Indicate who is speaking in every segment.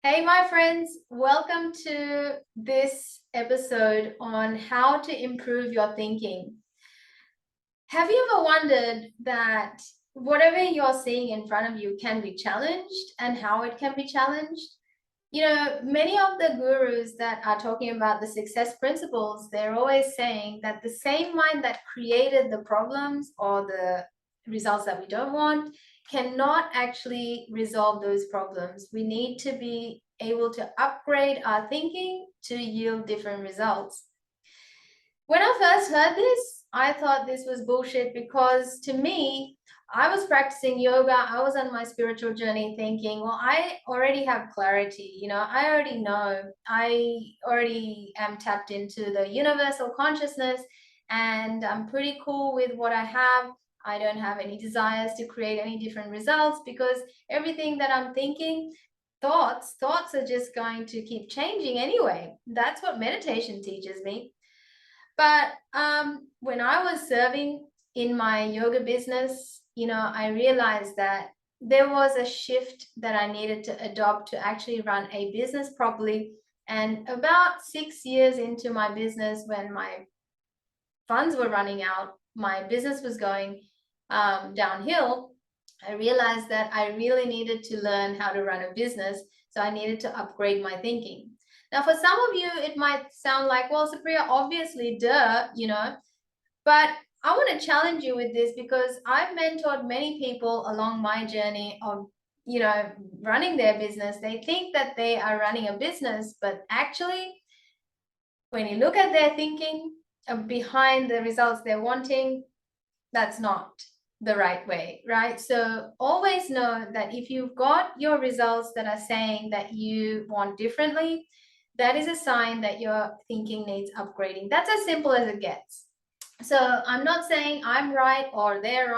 Speaker 1: Hey, my friends, welcome to this episode on how to improve your thinking. Have you ever wondered that whatever you're seeing in front of you can be challenged and how it can be challenged? Many of the gurus that are talking about the success principles, they're always saying that the same mind that created the problems or the results that we don't want cannot actually resolve those problems. We need to be able to upgrade our thinking to yield different results. When I first heard this, I thought this was bullshit because to me, I was practicing yoga. I was on my spiritual journey thinking, well, I already have clarity. I already know. I already am tapped into the universal consciousness and I'm pretty cool with what I have. I don't have any desires to create any different results because everything that I'm thinking, thoughts are just going to keep changing anyway. That's what meditation teaches me. But when I was serving in my yoga business, I realized that there was a shift that I needed to adopt to actually run a business properly. And about 6 years into my business, when my funds were running out, my business was going downhill. I realized that I really needed to learn how to run a business. So I needed to upgrade my thinking. Now, for some of you, it might sound like, well, Supriya, obviously, duh, but I want to challenge you with this because I've mentored many people along my journey of, running their business. They think that they are running a business, but actually, when you look at their thinking behind the results they're wanting, that's not the right way, right? So always know that if you've got your results that are saying that you want differently, that is a sign that your thinking needs upgrading. That's as simple as it gets. So I'm not saying I'm right or they're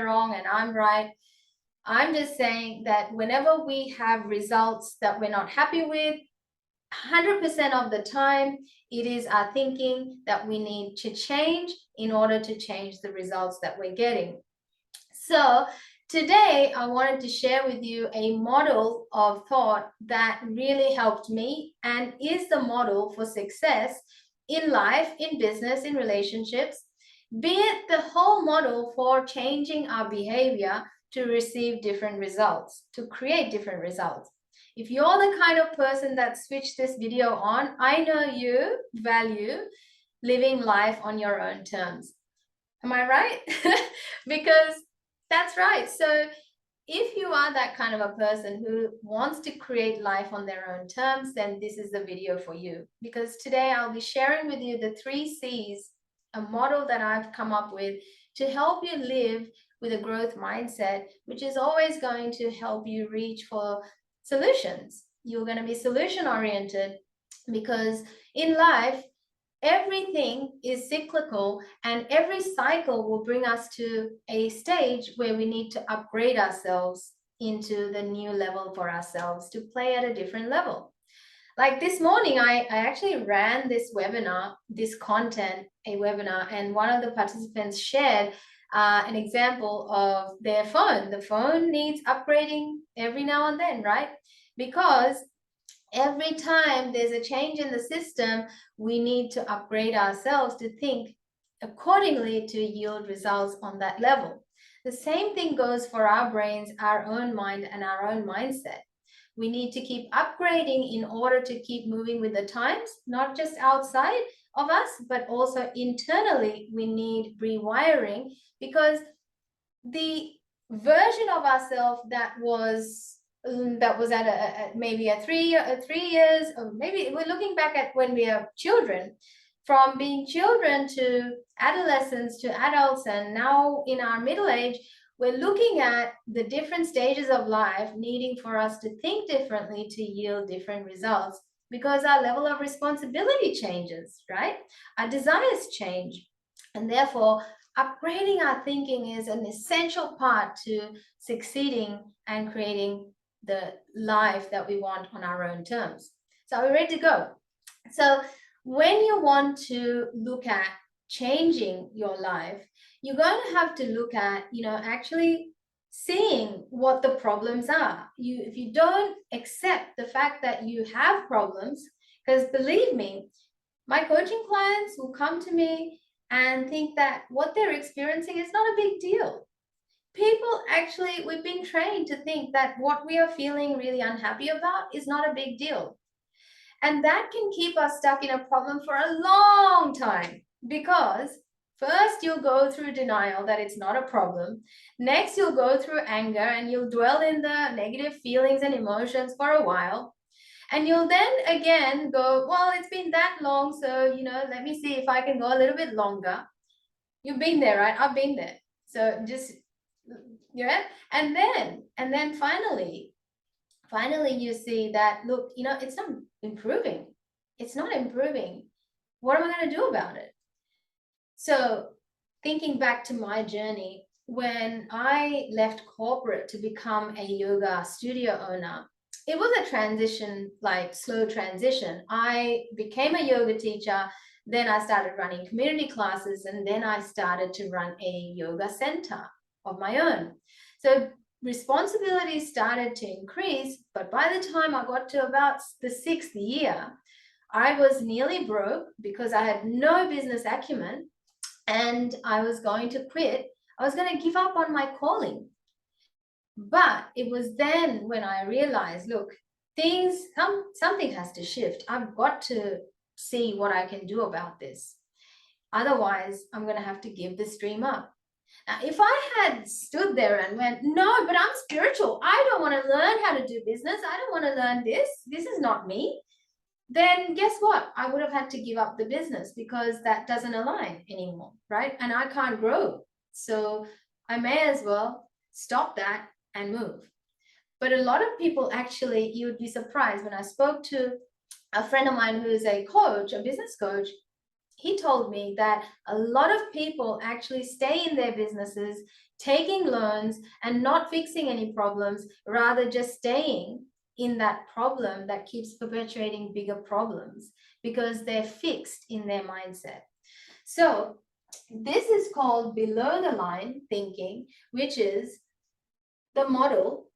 Speaker 1: wrong and I'm right. I'm just saying that whenever we have results that we're not happy with, 100% of the time, it is our thinking that we need to change in order to change the results that we're getting. So today, I wanted to share with you a model of thought that really helped me and is the model for success in life, in business, in relationships, be it the whole model for changing our behavior to receive different results, to create different results. If you're the kind of person that switched this video on, I know you value living life on your own terms. Am I right? Because that's right. So if you are that kind of a person who wants to create life on their own terms, then this is the video for you. Because today I'll be sharing with you the 3 C's, a model that I've come up with to help you live with a growth mindset, which is always going to help you reach for solutions. You're going to be solution oriented because in life, everything is cyclical and every cycle will bring us to a stage where we need to upgrade ourselves into the new level for ourselves to play at a different level. Like this morning, I actually ran this webinar, this content, a webinar, and one of the participants shared an example of their phone. The phone needs upgrading every now and then, right? Because every time there's a change in the system, we need to upgrade ourselves to think accordingly to yield results on that level. The same thing goes for our brains, our own mind, and our own mindset. We need to keep upgrading in order to keep moving with the times, not just outside of us, but also internally. We need rewiring because the version of ourselves that was at maybe a 3 years, or maybe we're looking back at when we are children, from being children to adolescents to adults, and now in our middle age, we're looking at the different stages of life needing for us to think differently to yield different results because our level of responsibility changes, right? Our desires change, and therefore upgrading our thinking is an essential part to succeeding and creating the life that we want on our own terms. So are we ready to go? So when you want to look at changing your life, you're going to have to look at, actually seeing what the problems are. If you don't accept the fact that you have problems, because believe me, my coaching clients will come to me and think that what they're experiencing is not a big deal. People actually, we've been trained to think that what we are feeling really unhappy about is not a big deal. And that can keep us stuck in a problem for a long time, because first you'll go through denial that it's not a problem. Next, you'll go through anger and you'll dwell in the negative feelings and emotions for a while. And you'll then again go, well, it's been that long, so, let me see if I can go a little bit longer. You've been there, right? I've been there. So just, yeah. And then finally you see that, look, it's not improving. It's not improving. What am I going to do about it? So thinking back to my journey, when I left corporate to become a yoga studio owner, it was a transition, like slow transition. I became a yoga teacher, then I started running community classes, and then I started to run a yoga center of my own. So responsibilities started to increase, but by the time I got to about the 6th year, I was nearly broke because I had no business acumen, and I was going to quit. I was going to give up on my calling. But it was then when I realized, look, something has to shift. I've got to see what I can do about this. Otherwise, I'm going to have to give this dream up. Now, if I had stood there and went, no, but I'm spiritual, I don't want to learn how to do business, I don't want to learn this is not me, then guess what? I would have had to give up the business because that doesn't align anymore, right? And I can't grow. So I may as well stop that and move. But a lot of people, actually, you would be surprised, when I spoke to a friend of mine who is a coach, a business coach, he told me that a lot of people actually stay in their businesses taking loans and not fixing any problems, rather just staying in that problem that keeps perpetuating bigger problems because they're fixed in their mindset. So this is called below the line thinking, which is the model: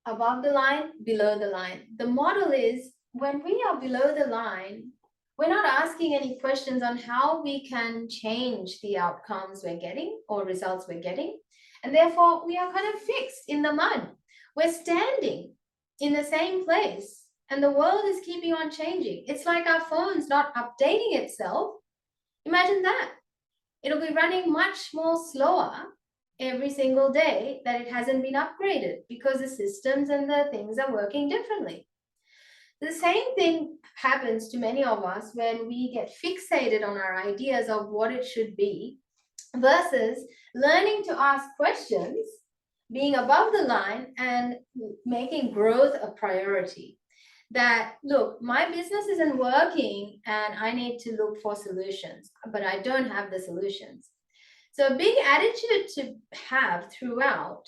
Speaker 1: above the line, below the line. The model is, when we are below the line, we're not asking any questions on how we can change the outcomes we're getting or results we're getting. And therefore, we are kind of fixed in the mud. We're standing in the same place and the world is keeping on changing. It's like our phone's not updating itself. Imagine that. It'll be running much more slower every single day that it hasn't been upgraded because the systems and the things are working differently. The same thing happens to many of us when we get fixated on our ideas of what it should be versus learning to ask questions, being above the line, and making growth a priority. That, look, my business isn't working and I need to look for solutions, but I don't have the solutions. So a big attitude to have throughout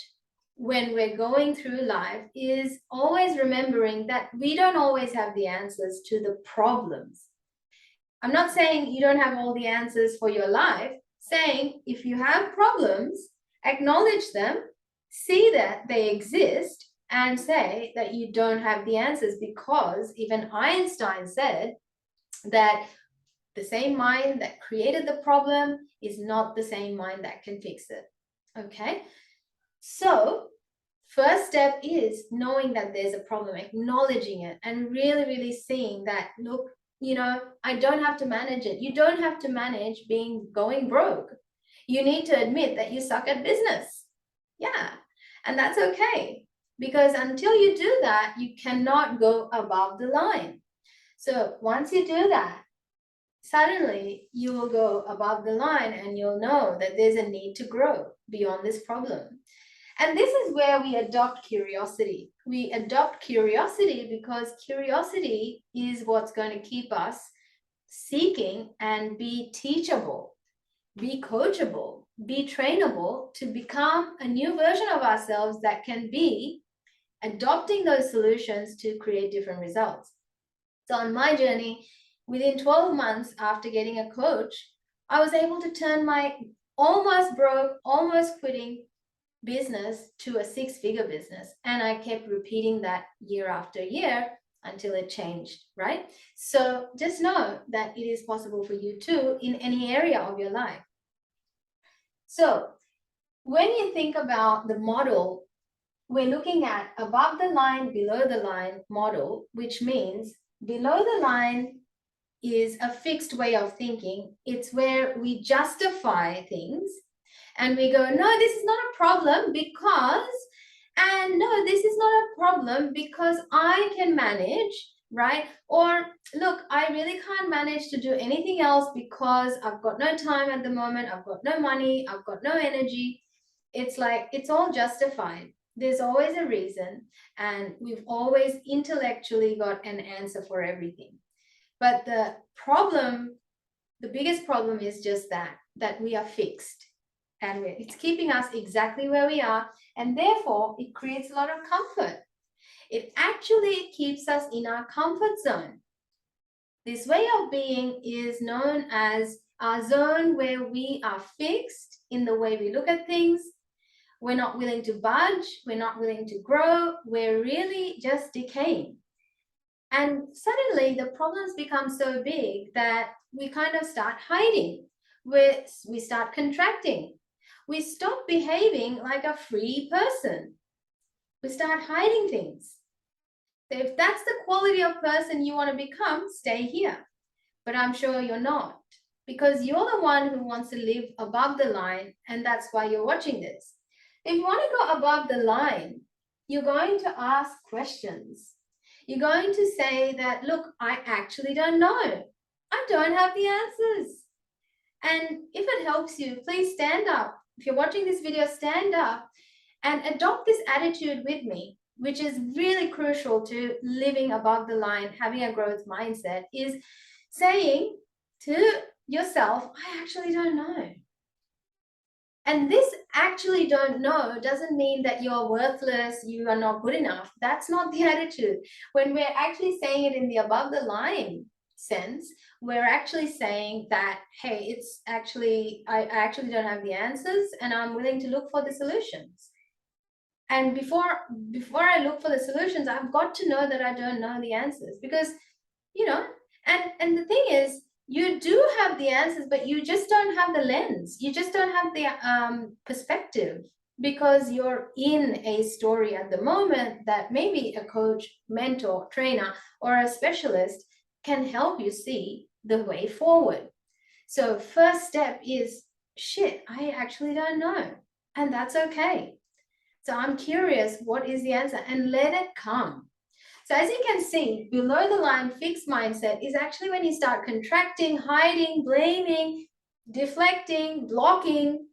Speaker 1: when we're going through life is always remembering that we don't always have the answers to the problems. I'm not saying you don't have all the answers for your life, saying if you have problems, acknowledge them, see that they exist, and say that you don't have the answers, because even Einstein said that the same mind that created the problem is not the same mind that can fix it. Okay? So first step is knowing that there's a problem, acknowledging it, and really, really seeing that, look, I don't have to manage it. You don't have to manage going broke. You need to admit that you suck at business. Yeah. And that's okay, because until you do that, you cannot go above the line. So once you do that, suddenly you will go above the line and you'll know that there's a need to grow beyond this problem. And this is where we adopt curiosity. We adopt curiosity because curiosity is what's going to keep us seeking and be teachable, be coachable, be trainable to become a new version of ourselves that can be adopting those solutions to create different results. So on my journey, within 12 months after getting a coach, I was able to turn my almost broke, almost quitting business to a six-figure business. And I kept repeating that year after year until it changed, right? So just know that it is possible for you too in any area of your life. So when you think about the model, we're looking at above the line, below the line model, which means below the line is a fixed way of thinking. It's where we justify things and we go, no, this is not a problem because, and no, this is not a problem because I can manage, right? Or look, I really can't manage to do anything else because I've got no time at the moment, I've got no money, I've got no energy. It's like, it's all justified. There's always a reason, and we've always intellectually got an answer for everything. But the problem, the biggest problem is just that we are fixed, and it's keeping us exactly where we are, and therefore it creates a lot of comfort. It actually keeps us in our comfort zone. This way of being is known as our zone, where we are fixed in the way we look at things. We're not willing to budge, we're not willing to grow, we're really just decaying. And suddenly the problems become so big that we kind of start hiding. We start contracting. We stop behaving like a free person. We start hiding things. So if that's the quality of person you want to become, stay here. But I'm sure you're not, because you're the one who wants to live above the line, and that's why you're watching this. If you want to go above the line, you're going to ask questions. You're going to say that, look, I actually don't know. I don't have the answers. And if it helps you, please stand up. If you're watching this video, stand up and adopt this attitude with me, which is really crucial to living above the line, having a growth mindset, is saying to yourself, I actually don't know. And this actually don't know doesn't mean that you're worthless, you are not good enough. That's not the attitude. When we're actually saying it in the above the line sense, we're actually saying that, hey, it's actually, I actually don't have the answers and I'm willing to look for the solutions. And before I look for the solutions, I've got to know that I don't know the answers, because, you know, and the thing is, you do have the answers, but you just don't have the lens. You just don't have the perspective, because you're in a story at the moment that maybe a coach, mentor, trainer, or a specialist can help you see the way forward. So first step is, shit, I actually don't know. And that's okay. So I'm curious, what is the answer? And let it come. So as you can see, below the line fixed mindset is actually when you start contracting, hiding, blaming, deflecting, blocking,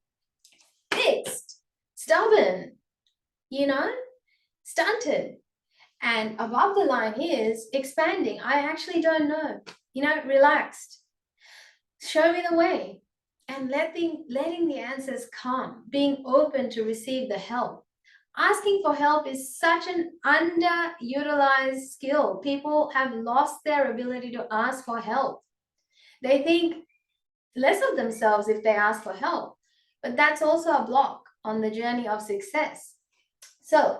Speaker 1: fixed, stubborn, you know, stunted. And above the line is expanding. I actually don't know, you know, relaxed. Show me the way, and letting the answers come, being open to receive the help. Asking for help is such an underutilized skill. People have lost their ability to ask for help. They think less of themselves if they ask for help, but that's also a block on the journey of success. So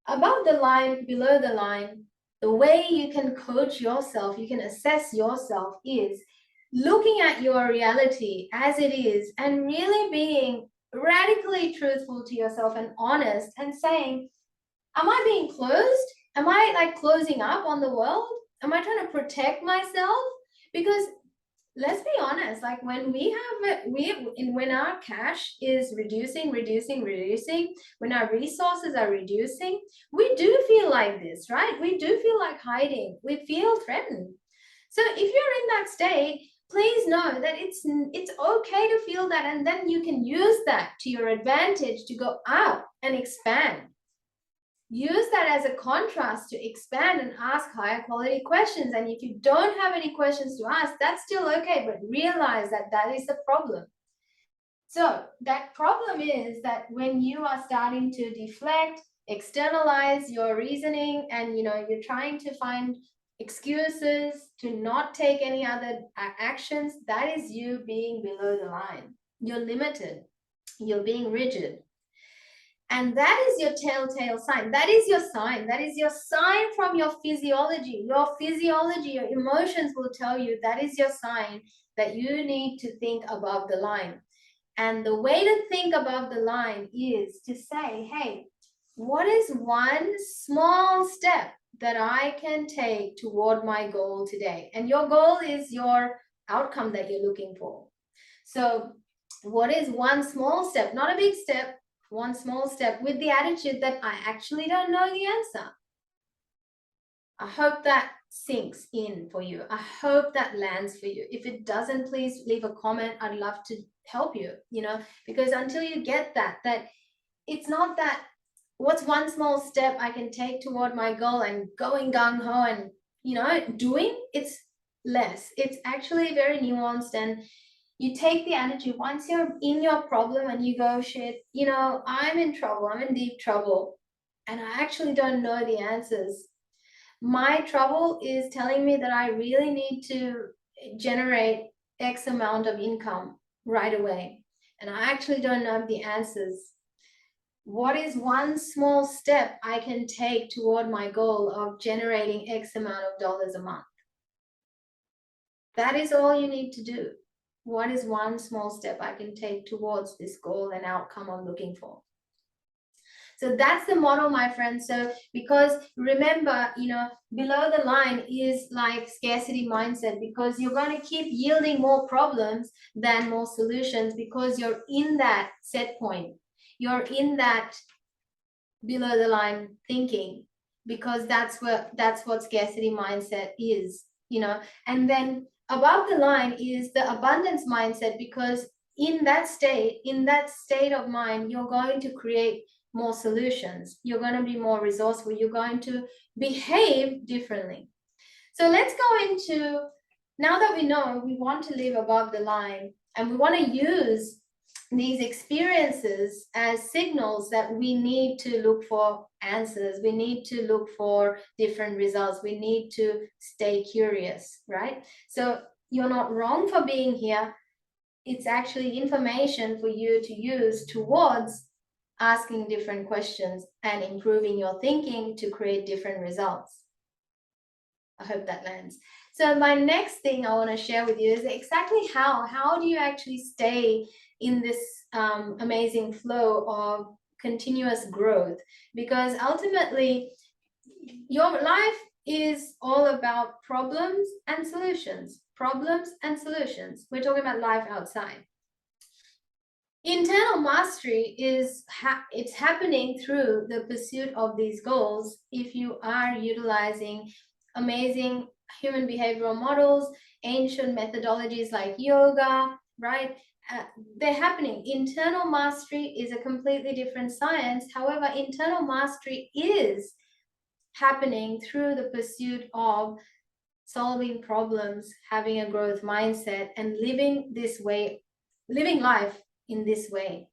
Speaker 1: above the line, below the line, the way you can coach yourself, you can assess yourself, is looking at your reality as it is and really being radically truthful to yourself and honest, and saying, am I being closed? Am I like closing up on the world? Am I trying to protect myself? Because let's be honest, like when we have it, when our cash is reducing, when our resources are reducing, we do feel like this, right? We do feel like hiding. We feel threatened. So if you're in that state, please know that it's okay to feel that, and then you can use that to your advantage to go up and expand. Use that as a contrast to expand and ask higher quality questions. And if you don't have any questions to ask, that's still okay, but realize that that is the problem. So that problem is that when you are starting to deflect, externalize your reasoning, and you're trying to find excuses to not take any other actions, that is you being below the line. You're limited. You're being rigid. And that is your telltale sign. That is your sign. That is your sign from your physiology. Your physiology, your emotions will tell you that is your sign that you need to think above the line. And the way to think above the line is to say, hey, what is one small step that I can take toward my goal today? And your goal is your outcome that you're looking for. So what is one small step, not a big step, one small step, with the attitude that I actually don't know the answer? I hope that sinks in for you. I hope that lands for you. If it doesn't, please leave a comment. I'd love to help you, because until you get that it's not that what's one small step I can take toward my goal and going gung-ho and, doing, it's less. It's actually very nuanced, and you take the attitude once you're in your problem and you go, shit, I'm in trouble, I'm in deep trouble, and I actually don't know the answers. My trouble is telling me that I really need to generate X amount of income right away, and I actually don't know the answers. What is one small step I can take toward my goal of generating X amount of dollars a month? That is all you need to do. What is one small step I can take towards this goal and outcome I'm looking for? So that's the model, my friends. So because remember, below the line is like scarcity mindset, because you're going to keep yielding more problems than more solutions, because you're in that set point. You're in that below the line thinking, because that's what scarcity mindset is, and then above the line is the abundance mindset, because in that state of mind, you're going to create more solutions, you're going to be more resourceful, you're going to behave differently. So let's go into, now that we know we want to live above the line and we want to use these experiences as signals that we need to look for answers, we need to look for different results, we need to stay curious, right? So you're not wrong for being here. It's actually information for you to use towards asking different questions and improving your thinking to create different results. I hope that lands. So my next thing I want to share with you is exactly how do you actually stay in this amazing flow of continuous growth? Because ultimately, your life is all about problems and solutions. Problems and solutions. We're talking about life outside. Internal mastery is it's happening through the pursuit of these goals if you are utilizing amazing human behavioral models, ancient methodologies like yoga, right? They're happening. Internal mastery is a completely different science. However, internal mastery is happening through the pursuit of solving problems, having a growth mindset, and living this way, living life in this way.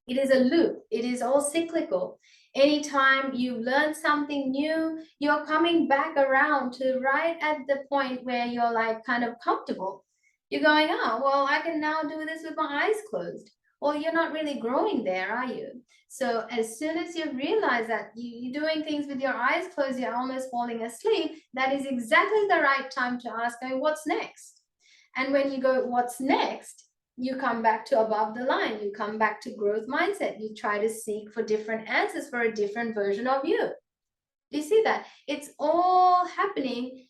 Speaker 1: It is a loop. It is all cyclical. Anytime you learn something new, you're coming back around to right at the point where you're like kind of comfortable. You're going, oh, well, I can now do this with my eyes closed. Well, you're not really growing there, are you? So as soon as you realize that you're doing things with your eyes closed, you're almost falling asleep, that is exactly the right time to ask, what's next? And when you go, what's next? You come back to above the line, you come back to growth mindset, you try to seek for different answers for a different version of you. Do you see that? It's all happening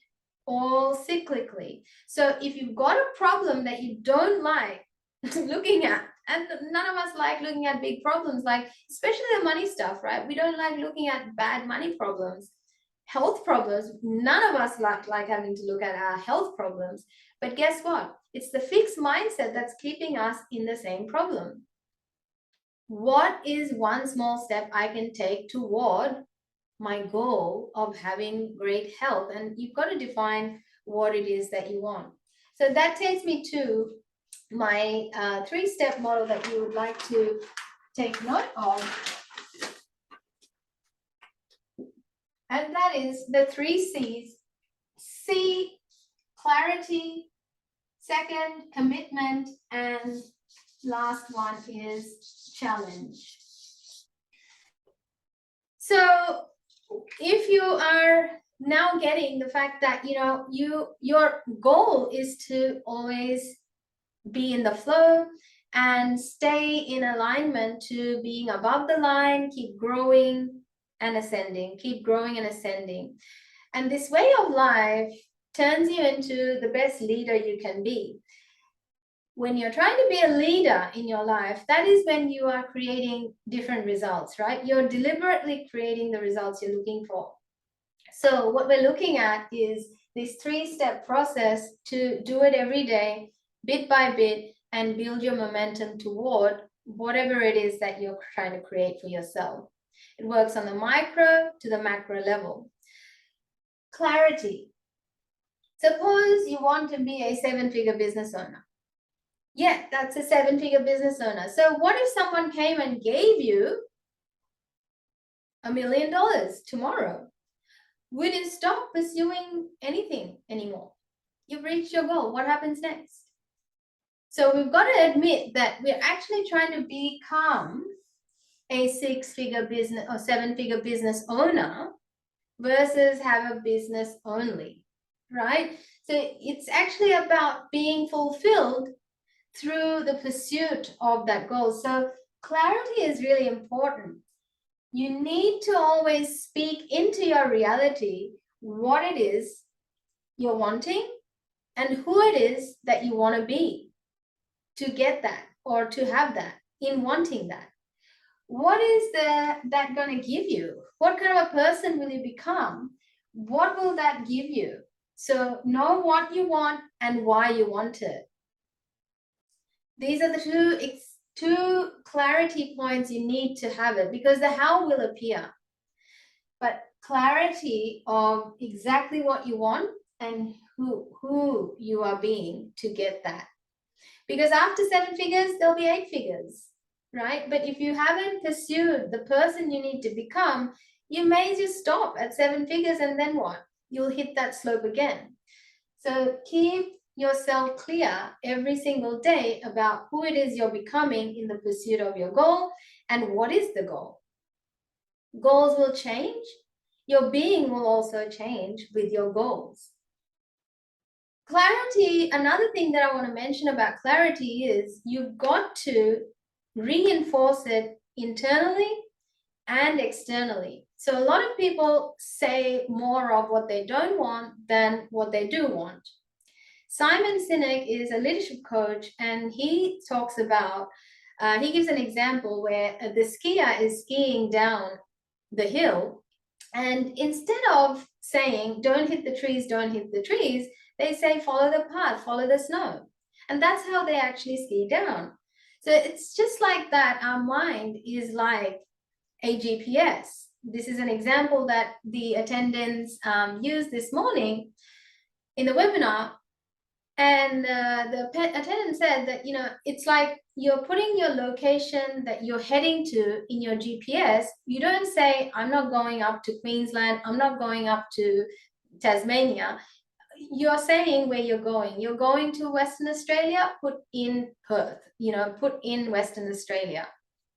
Speaker 1: all cyclically. So if you've got a problem that you don't like looking at, and none of us like looking at big problems, like especially the money stuff, right? We don't like looking at bad money problems. Health problems, none of us like having to look at our health problems. But guess what? It's the fixed mindset that's keeping us in the same problem. What is one small step I can take toward my goal of having great health? And you've got to define what it is that you want. So that takes me to my 3-step model that you would like to take note of. And that is the 3 C's. C, clarity. Second, commitment. And last one is challenge. So if you are now getting the fact that, your goal is to always be in the flow and stay in alignment to being above the line, keep growing and ascending, keep growing and ascending. And this way of life turns you into the best leader you can be. When you're trying to be a leader in your life, that is when you are creating different results, right? You're deliberately creating the results you're looking for. So what we're looking at is this 3-step process to do it every day, bit by bit, and build your momentum toward whatever it is that you're trying to create for yourself. It works on the micro to the macro level. Clarity. Suppose you want to be a 7-figure business owner. Yeah, that's a 7-figure business owner. So what if someone came and gave you $1 million tomorrow? Would you stop pursuing anything anymore? You've reached your goal. What happens next? So we've got to admit that we're actually trying to become a 6-figure business or 7-figure business owner versus have a business only, right? So it's actually about being fulfilled through the pursuit of that goal. So clarity is really important. You need to always speak into your reality what it is you're wanting and who it is that you want to be to get that or to have that in wanting that. What is that going to give you? What kind of a person will you become? What will that give you? So know what you want and why you want it. These are the two clarity points you need to have it, because the how will appear. But clarity of exactly what you want and who you are being to get that. Because after 7 figures, there'll be 8 figures, right? But if you haven't pursued the person you need to become, you may just stop at 7 figures and then what? You'll hit that slope again. So keep yourself clear every single day about who it is you're becoming in the pursuit of your goal and what is the goal. Goals will change. Your being will also change with your goals. Clarity, another thing that I want to mention about clarity is you've got to reinforce it internally and externally. So a lot of people say more of what they don't want than what they do want. Simon Sinek is a leadership coach, and he talks about, he gives an example where the skier is skiing down the hill, and instead of saying, don't hit the trees, don't hit the trees, they say, follow the path, follow the snow. And that's how they actually ski down. So it's just like that. Our mind is like a GPS. This is an example that the attendants used this morning in the webinar. And the attendant said that, it's like you're putting your location that you're heading to in your GPS. You don't say, I'm not going up to Queensland, I'm not going up to Tasmania. You're saying where you're going. You're going to Western Australia, put in Perth, put in Western Australia,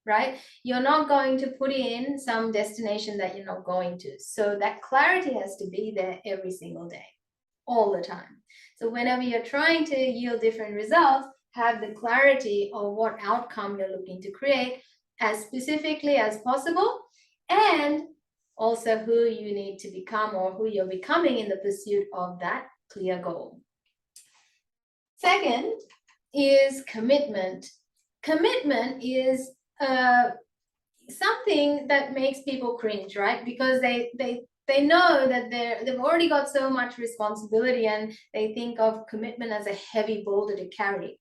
Speaker 1: right? You're not going to put in some destination that you're not going to. So that clarity has to be there every single day, all the time. So whenever you're trying to yield different results, have the clarity of what outcome you're looking to create as specifically as possible, and also who you need to become or who you're becoming in the pursuit of that clear goal. Second is commitment. Commitment is something that makes people cringe, right? Because they know that they've already got so much responsibility, and they think of commitment as a heavy boulder to carry.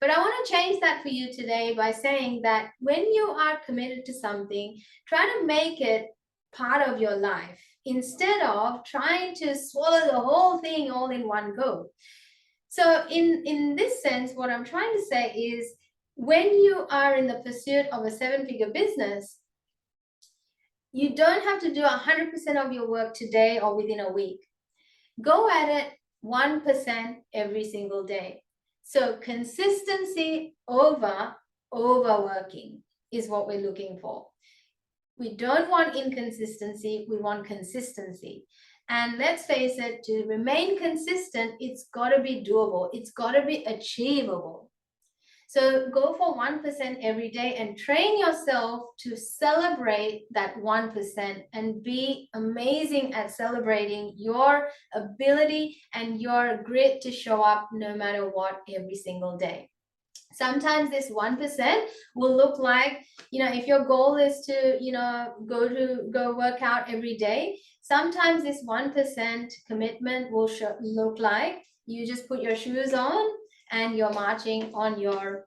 Speaker 1: But I want to change that for you today by saying that when you are committed to something, try to make it part of your life instead of trying to swallow the whole thing all in one go. So in this sense, what I'm trying to say is, when you are in the pursuit of a 7-figure business, you don't have to do 100% of your work today or within a week. Go at it 1% every single day. So consistency over overworking is what we're looking for. We don't want inconsistency, we want consistency. And let's face it, to remain consistent, it's got to be doable, it's got to be achievable. So go for 1% every day and train yourself to celebrate that 1% and be amazing at celebrating your ability and your grit to show up no matter what every single day. Sometimes this 1% will look like, if your goal is to, go work out every day, sometimes this 1% commitment will look like you just put your shoes on and you're marching on your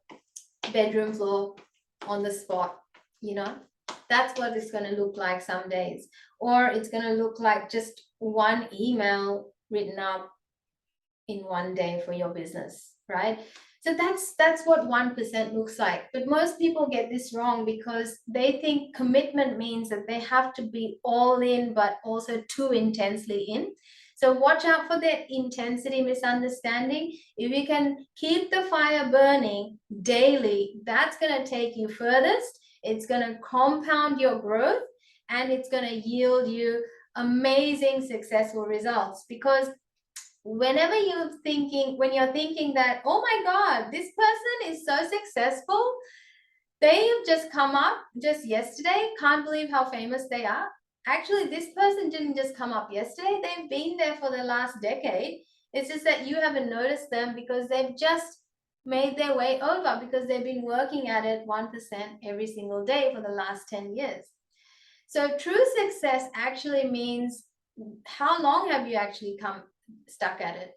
Speaker 1: bedroom floor on the spot. That's what it's going to look like some days. Or it's going to look like just one email written up in one day for your business, right? So that's what 1% looks like. But most people get this wrong because they think commitment means that they have to be all in, but also too intensely in. So watch out for that intensity misunderstanding. If you can keep the fire burning daily, that's going to take you furthest. It's going to compound your growth, and it's going to yield you amazing, successful results. Because when you're thinking that, oh my God, this person is so successful, they've just come up just yesterday, can't believe how famous they are. Actually, this person didn't just come up yesterday, they've been there for the last decade. It's just that you haven't noticed them because they've just made their way over, because they've been working at it 1% every single day for the last 10 years. So true success actually means, how long have you actually stuck at it,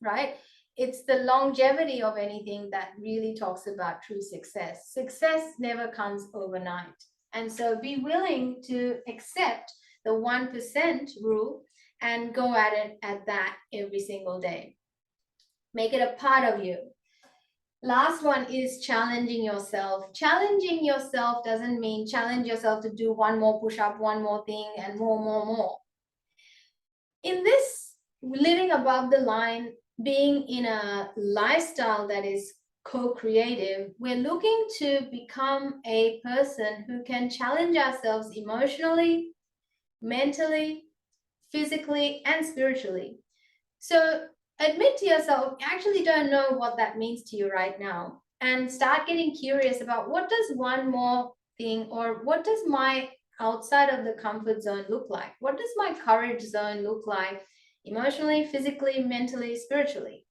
Speaker 1: right? It's the longevity of anything that really talks about true success. Success never comes overnight. And so be willing to accept the 1% rule and go at it at that every single day. Make it a part of you. Last one is challenging yourself. Challenging yourself doesn't mean challenge yourself to do one more push-up, one more thing, and more. In this living above the line, being in a lifestyle that is co-creative, we're looking to become a person who can challenge ourselves emotionally, mentally, physically, and spiritually. So admit to yourself, you actually don't know what that means to you right now, and start getting curious about, what does one more thing, or what does my outside of the comfort zone look like? What does my courage zone look like emotionally, physically, mentally, spiritually?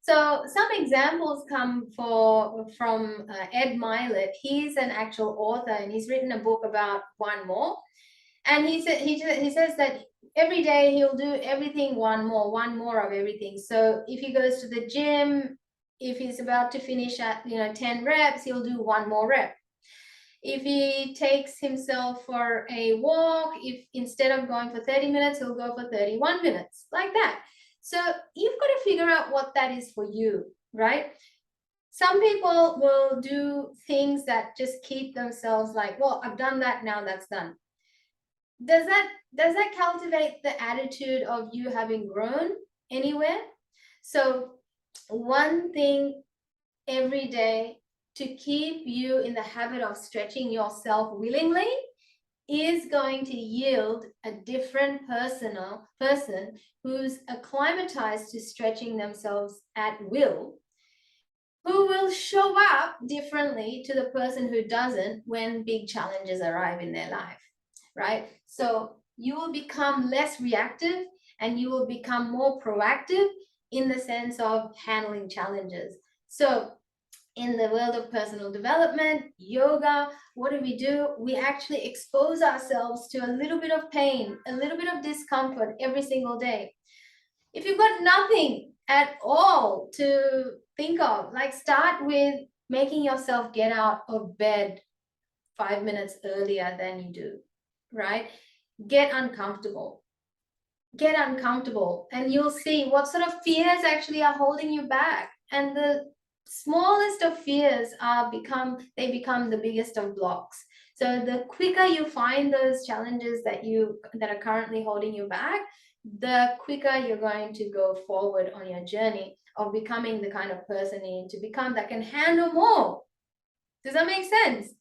Speaker 1: So some examples come from Ed Milet. He's an actual author, and he's written a book about one more. And he says that every day he'll do everything one more of everything. So if he goes to the gym, if he's about to finish at 10 reps, he'll do one more rep. If he takes himself for a walk, if instead of going for 30 minutes, he'll go for 31 minutes, like that. So you've got to figure out what that is for you, right? Some people will do things that just keep themselves like, well, I've done that, now that's done. Does that cultivate the attitude of you having grown anywhere? So one thing every day to keep you in the habit of stretching yourself willingly is going to yield a different person who's acclimatized to stretching themselves at will, who will show up differently to the person who doesn't when big challenges arrive in their life, right? So you will become less reactive and you will become more proactive in the sense of handling challenges. So in the world of personal development, yoga, what do? We actually expose ourselves to a little bit of pain, a little bit of discomfort every single day. If you've got nothing at all to think of, like, start with making yourself get out of bed 5 minutes earlier than you do, right? Get uncomfortable, and you'll see what sort of fears actually are holding you back. And the smallest of fears become the biggest of blocks. So the quicker you find those challenges that are currently holding you back, the quicker you're going to go forward on your journey of becoming the kind of person you need to become that can handle more. Does that make sense?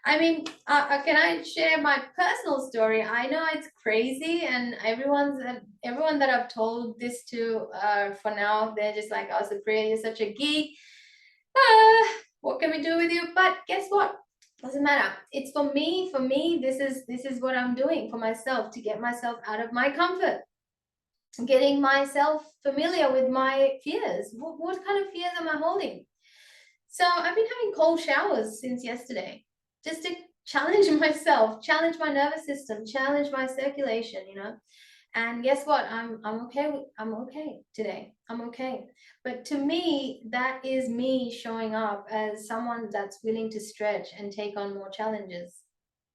Speaker 1: I mean, can I share my personal story? I know it's crazy, and everyone that I've told this to, for now, they're just like, "Oh, Supriya, you're such a geek. What can we do with you?" But guess what? Doesn't matter. It's for me. For me, this is what I'm doing for myself, to get myself out of my comfort, getting myself familiar with my fears. What kind of fears am I holding? So I've been having cold showers since yesterday, just to challenge myself, challenge my nervous system, challenge my circulation. And guess what? I'm okay. I'm okay today. I'm okay. But to me, that is me showing up as someone that's willing to stretch and take on more challenges.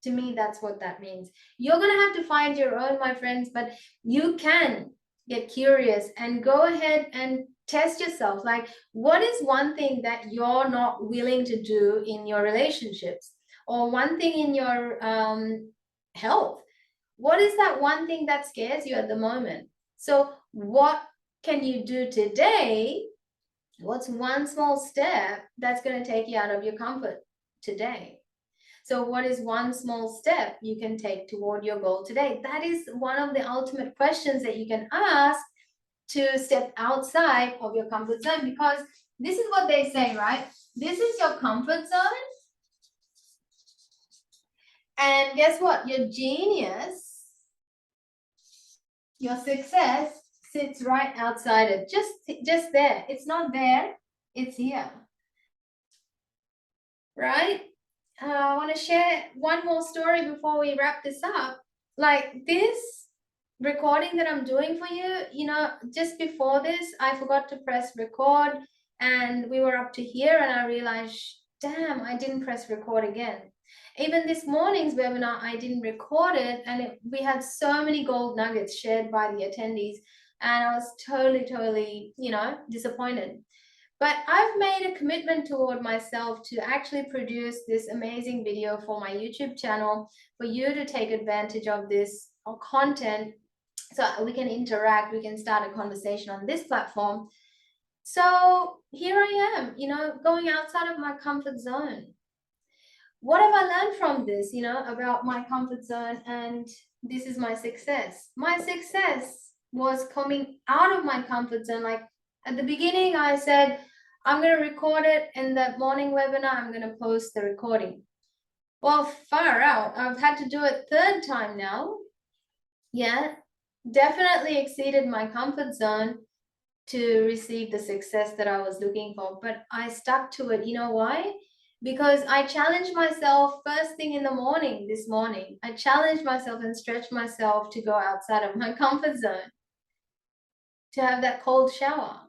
Speaker 1: To me, that's what that means. You're gonna have to find your own, my friends, but you can get curious and go ahead and test yourself. Like, what is one thing that you're not willing to do in your relationships, or one thing in your health? What is that one thing that scares you at the moment? So what can you do today? What's one small step that's going to take you out of your comfort today? So what is one small step you can take toward your goal today? That is one of the ultimate questions that you can ask to step outside of your comfort zone, because this is what they say, right? This is your comfort zone. And guess what? Your genius, your success sits right outside it, just there. It's not there, it's here, right? I want to share one more story before we wrap this up. Like this recording that I'm doing for you, just before this, I forgot to press record, and we were up to here, and I realized, damn, I didn't press record again. Even this morning's webinar, I didn't record it, and we had so many gold nuggets shared by the attendees, and I was totally, disappointed. But I've made a commitment toward myself to actually produce this amazing video for my YouTube channel, for you to take advantage of this content, so we can interact, we can start a conversation on this platform. So here I am, going outside of my comfort zone. What have I learned from this, about my comfort zone? And this is my success. My success was coming out of my comfort zone. Like at the beginning, I said, I'm going to record it in the morning webinar. I'm going to post the recording. Well, far out. I've had to do it third time now. Yeah, definitely exceeded my comfort zone to receive the success that I was looking for. But I stuck to it. You know why? Because I challenged myself first thing in the morning this morning. I challenged myself and stretched myself to go outside of my comfort zone, to have that cold shower,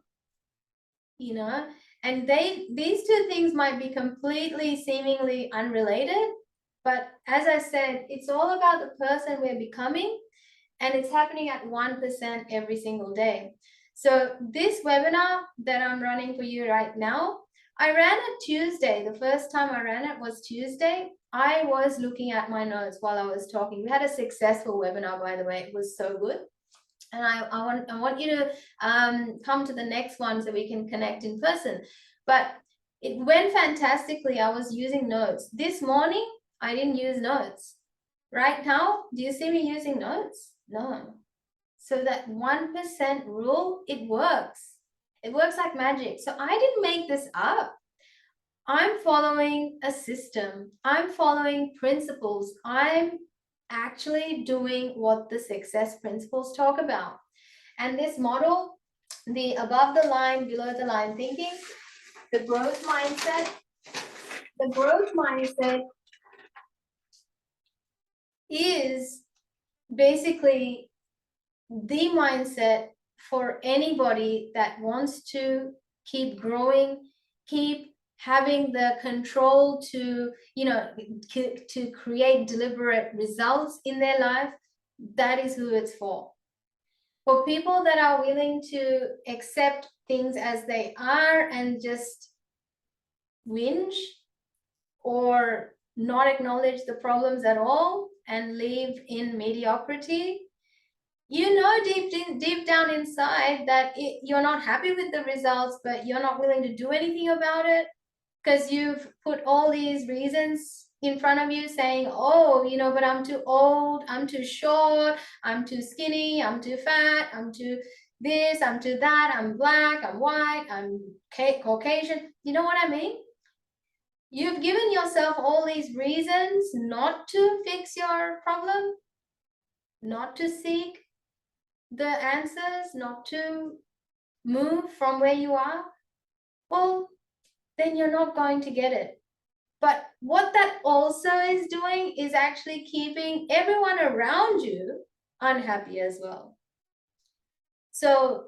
Speaker 1: and these two things might be completely seemingly unrelated, but as I said, it's all about the person we're becoming, and it's happening at 1% every single day. So this webinar that I'm running for you right now, I ran it Tuesday. The first time I ran it was Tuesday. I was looking at my notes while I was talking. We had a successful webinar, by the way. It was so good. And I want you to come to the next one so we can connect in person. But it went fantastically. I was using notes. This morning, I didn't use notes. Right now, do you see me using notes? No. So that 1% rule, it works. It works like magic. So I didn't make this up. I'm following a system. I'm following principles. I'm actually doing what the success principles talk about. And this model, the above the line, below the line thinking, the growth mindset is basically the mindset for anybody that wants to keep growing, keep having the control to, to create deliberate results in their life. That is who it's for. For people that are willing to accept things as they are and just whinge or not acknowledge the problems at all and live in mediocrity, deep down inside that you're not happy with the results, but you're not willing to do anything about it because you've put all these reasons, in front of you saying, oh, but I'm too old, I'm too short, I'm too skinny, I'm too fat, I'm too this, I'm too that, I'm black, I'm white, I'm Caucasian. You know what I mean? You've given yourself all these reasons not to fix your problem, not to seek the answers, not to move from where you are. Well, then you're not going to get it. But what that also is doing is actually keeping everyone around you unhappy as well. So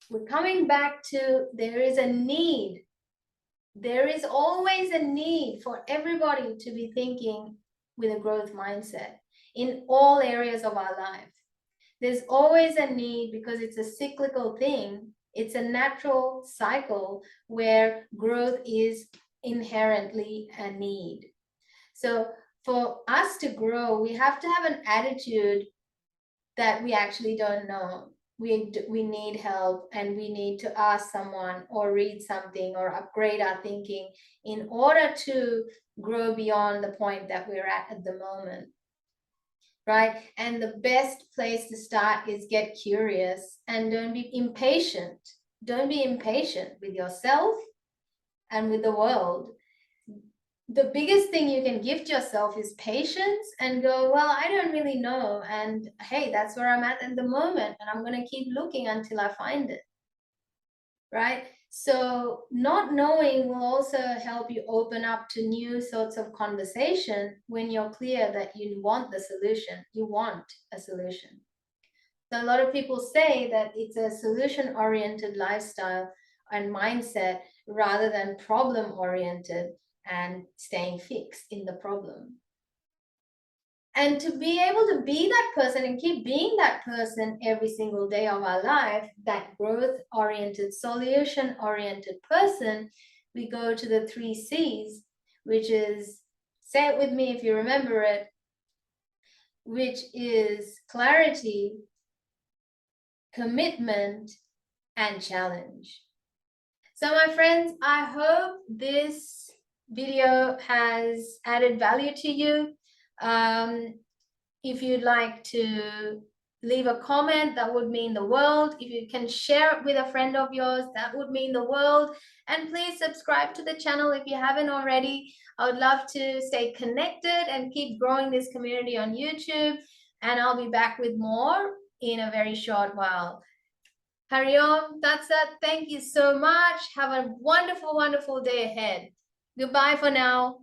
Speaker 1: we're coming back to, there is a need. There is always a need for everybody to be thinking with a growth mindset in all areas of our life. There's always a need because it's a cyclical thing. It's a natural cycle where growth is inherently a need. So for us to grow, we have to have an attitude that we actually don't know. We need help, and we need to ask someone or read something or upgrade our thinking in order to grow beyond the point that we're at the moment. Right? And the best place to start is get curious and don't be impatient. Don't be impatient with yourself and with the world. The biggest thing you can gift yourself is patience and go, well, I don't really know. And hey, that's where I'm at the moment. And I'm going to keep looking until I find it. Right? So not knowing will also help you open up to new sorts of conversation when you're clear that you want the solution. You want a solution. So a lot of people say that it's a solution-oriented lifestyle and mindset rather than problem-oriented and staying fixed in the problem. And to be able to be that person and keep being that person every single day of our life, that growth-oriented, solution-oriented person, we go to the 3 C's, which is, say it with me if you remember it, which is clarity, commitment, and challenge. So my friends, I hope this video has added value to you. If you'd like to leave a comment, that would mean the world. If you can share it with a friend of yours, that would mean the world. And please subscribe to the channel if you haven't already. I would love to stay connected and keep growing this community on YouTube. And I'll be back with more in a very short while. Hari Om, that's it. Thank you so much. Have a wonderful, wonderful day ahead. Goodbye for now.